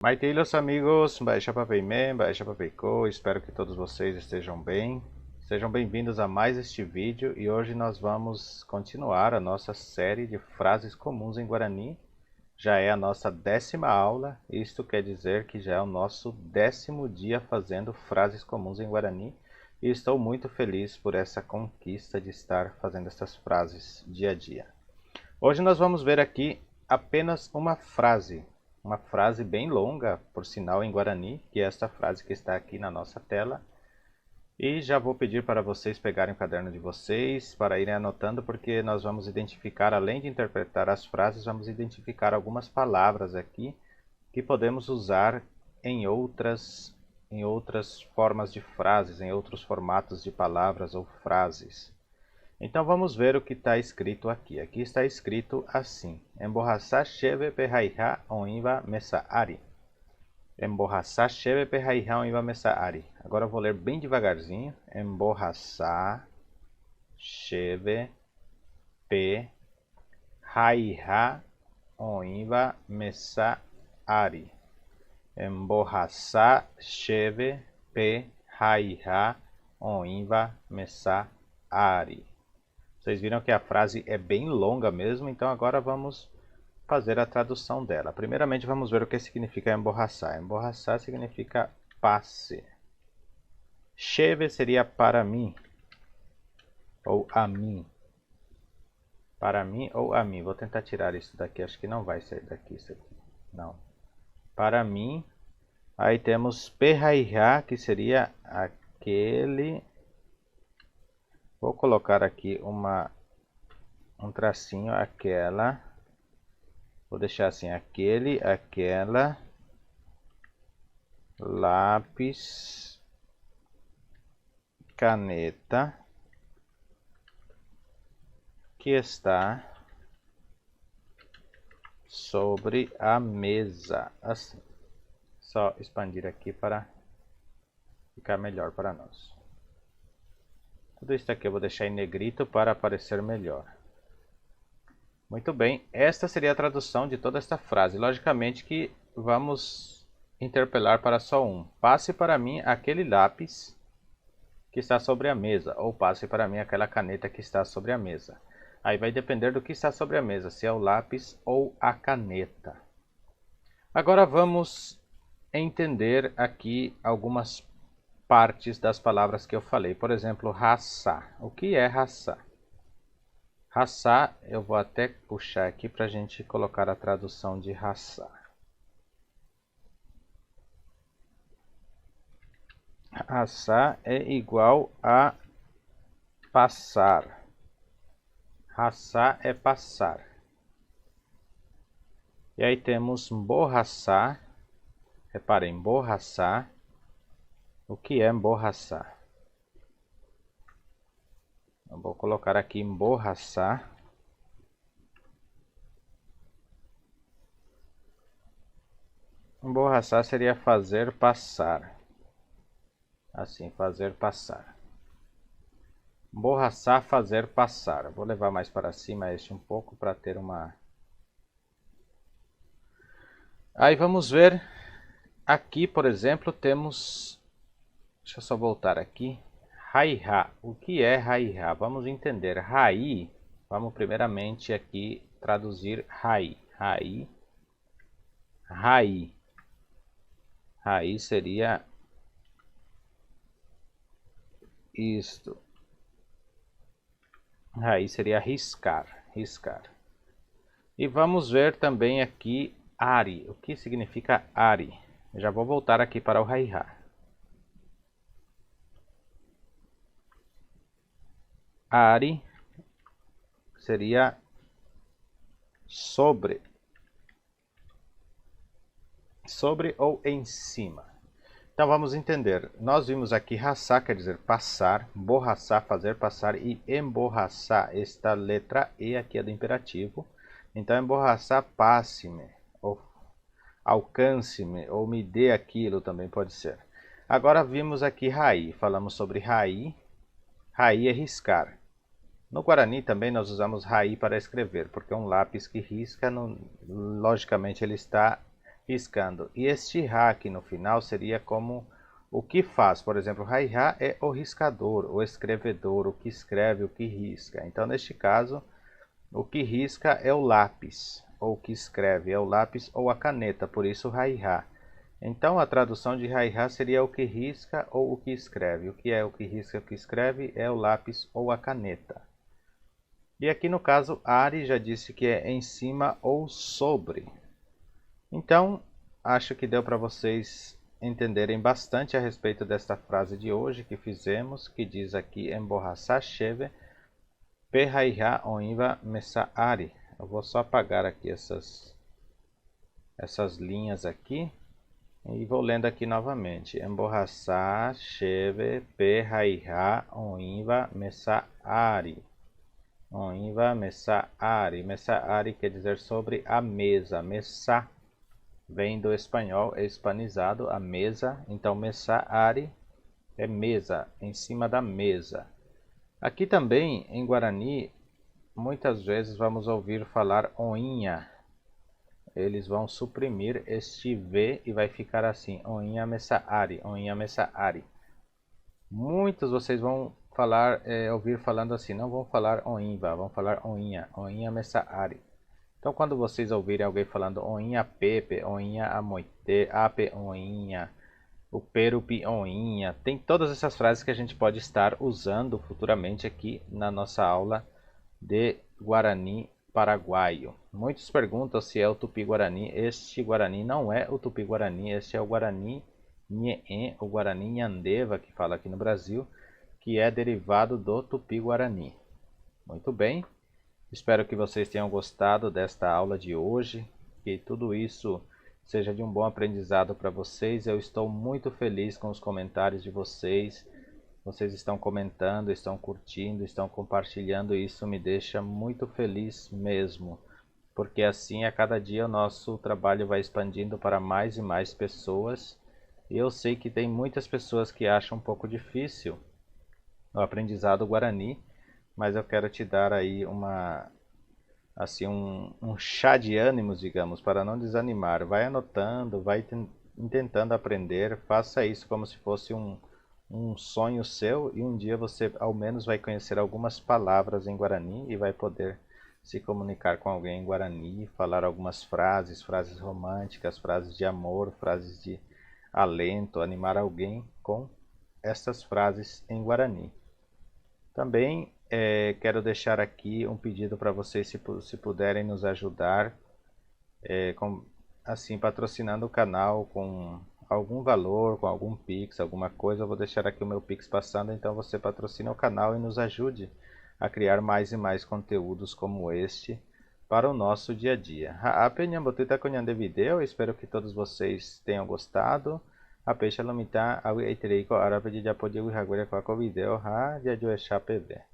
Maite e los amigos, Baixa Papeimen, Baixa Papeico, espero que todos vocês estejam bem. Sejam bem-vindos a mais este vídeo e hoje nós vamos continuar a nossa série de frases comuns em Guarani. Já é a nossa 10ª aula, isto quer dizer que já é o nosso 10º dia fazendo frases comuns em Guarani e estou muito feliz por essa conquista de estar fazendo essas frases dia a dia. Hoje nós vamos ver aqui apenas uma frase bem longa, por sinal em Guarani, que é esta frase que está aqui na nossa tela. E já vou pedir para vocês pegarem o caderno de vocês, para irem anotando, porque nós vamos identificar, além de interpretar as frases, vamos identificar algumas palavras aqui que podemos usar em outras formas de frases, em outros formatos de palavras ou frases. Então vamos ver o que está escrito aqui. Aqui está escrito assim: Emborraçar cheve perraiha onimba mesaari. Emborraçar cheve perraiha onimba mesaari. Agora eu vou ler bem devagarzinho. Emborraçar cheve perraiha onimba mesaari. Emborraçar cheve perraiha onimba mesaari. Vocês viram que a frase é bem longa mesmo, então agora vamos fazer a tradução dela. Primeiramente vamos ver o que significa emborraçar. Emborraçar significa passe. Cheve seria para mim, ou a mim. Para mim ou a mim. Vou tentar tirar isso daqui, acho que não vai sair daqui isso aqui. Não. Para mim. Aí temos perrairá, que seria aquele... Vou colocar aqui um tracinho, aquela. Vou deixar assim, aquele, aquela, lápis, caneta, que está sobre a mesa. Assim. Só expandir aqui para ficar melhor para nós. Tudo isso aqui eu vou deixar em negrito para aparecer melhor. Muito bem, esta seria a tradução de toda esta frase. Logicamente que vamos interpelar para só um. Passe para mim aquele lápis que está sobre a mesa. Ou passe para mim aquela caneta que está sobre a mesa. Aí vai depender do que está sobre a mesa, se é o lápis ou a caneta. Agora vamos entender aqui algumas partes das palavras que eu falei. Por exemplo, raça. O que é raça? Raça, eu vou até puxar aqui para a gente colocar a tradução de raça. Raça é igual a passar. Raça é passar. E aí temos borraçar. Reparem, borraçar. O que é emborraçar? Eu vou colocar aqui emborraçar. Emborraçar seria fazer passar. Assim, fazer passar. Emborraçar, fazer passar. Vou levar mais para cima este um pouco para ter uma... Aí vamos ver. Aqui, por exemplo, temos... Deixa eu só voltar aqui. Raiha. O que é raiha? Vamos entender. Rai. Vamos primeiramente aqui traduzir rai. Rai. Rai. Rai seria isto. Rai seria riscar. Riscar. E vamos ver também aqui ari. O que significa ari? Já vou voltar aqui para o raiha. Ari seria sobre. Sobre ou em cima. Então vamos entender. Nós vimos aqui raçar, quer dizer passar, borraçar, fazer passar, e emborraçar, esta letra E aqui é do imperativo. Então emborraçar, passe-me, ou alcance-me, ou me dê aquilo também pode ser. Agora vimos aqui rai, falamos sobre rai. Rai é riscar. No Guarani também nós usamos rai para escrever, porque é um lápis que risca, logicamente ele está riscando. E este ha aqui no final seria como o que faz. Por exemplo, Raiha é o riscador, o escrevedor, o que escreve, o que risca. Então, neste caso, o que risca é o lápis, ou o que escreve é o lápis ou a caneta, por isso Raiha. Então, a tradução de Raiha seria o que risca ou o que escreve. O que é o que risca e o que escreve é o lápis ou a caneta. E aqui no caso, Ari já disse que é em cima ou sobre. Então, acho que deu para vocês entenderem bastante a respeito desta frase de hoje que fizemos, que diz aqui emborraçar cheve, perraiha oinva mesa Ari. Eu vou só apagar aqui essas linhas aqui e vou lendo aqui novamente. Emborraçar cheve, perraiha oinva mesa Ari. Oinva mesa Ari. Mesa Ari quer dizer sobre a mesa. Mesa vem do espanhol, é hispanizado, a mesa. Então, mesa Ari é mesa, em cima da mesa. Aqui também, em Guarani, muitas vezes vamos ouvir falar oinha. Eles vão suprimir este V e vai ficar assim, oinha mesa Ari, oinha mesa Ari. Muitos vocês vão falar, ouvir falando assim, não vão falar oinva, vão falar oinha, oinha mesa Ari. Então, quando vocês ouvirem alguém falando oinha pepe, oinha amoite, ape oinha, o perupi oinha, tem todas essas frases que a gente pode estar usando futuramente aqui na nossa aula de Guarani paraguaio. Muitos perguntam se é o Tupi-Guarani. Este Guarani não é o Tupi-Guarani, este é o Guarani Nheé, o Guarani Nhandeva, que fala aqui no Brasil, que é derivado do Tupi-Guarani. Muito bem. Espero que vocês tenham gostado desta aula de hoje, que tudo isso seja de um bom aprendizado para vocês. Eu estou muito feliz com os comentários de vocês. Vocês estão comentando, estão curtindo, estão compartilhando. Isso me deixa muito feliz mesmo, porque assim a cada dia o nosso trabalho vai expandindo para mais e mais pessoas. E eu sei que tem muitas pessoas que acham um pouco difícil o aprendizado guarani, mas eu quero te dar aí um chá de ânimos, digamos, para não desanimar. Vai anotando, vai tentando aprender, faça isso como se fosse um sonho seu, e um dia você ao menos vai conhecer algumas palavras em Guarani e vai poder se comunicar com alguém em Guarani, falar algumas frases românticas, frases de amor, frases de alento, animar alguém com estas frases em Guarani. Também quero deixar aqui um pedido para vocês, se puderem nos ajudar, assim, patrocinando o canal com algum valor, com algum Pix, alguma coisa. Eu vou deixar aqui o meu Pix passando, então você patrocina o canal e nos ajude a criar mais e mais conteúdos como este para o nosso dia a dia. Video, espero que todos vocês tenham gostado. A peixe lumita, a video, ha, já pode o video, ha, já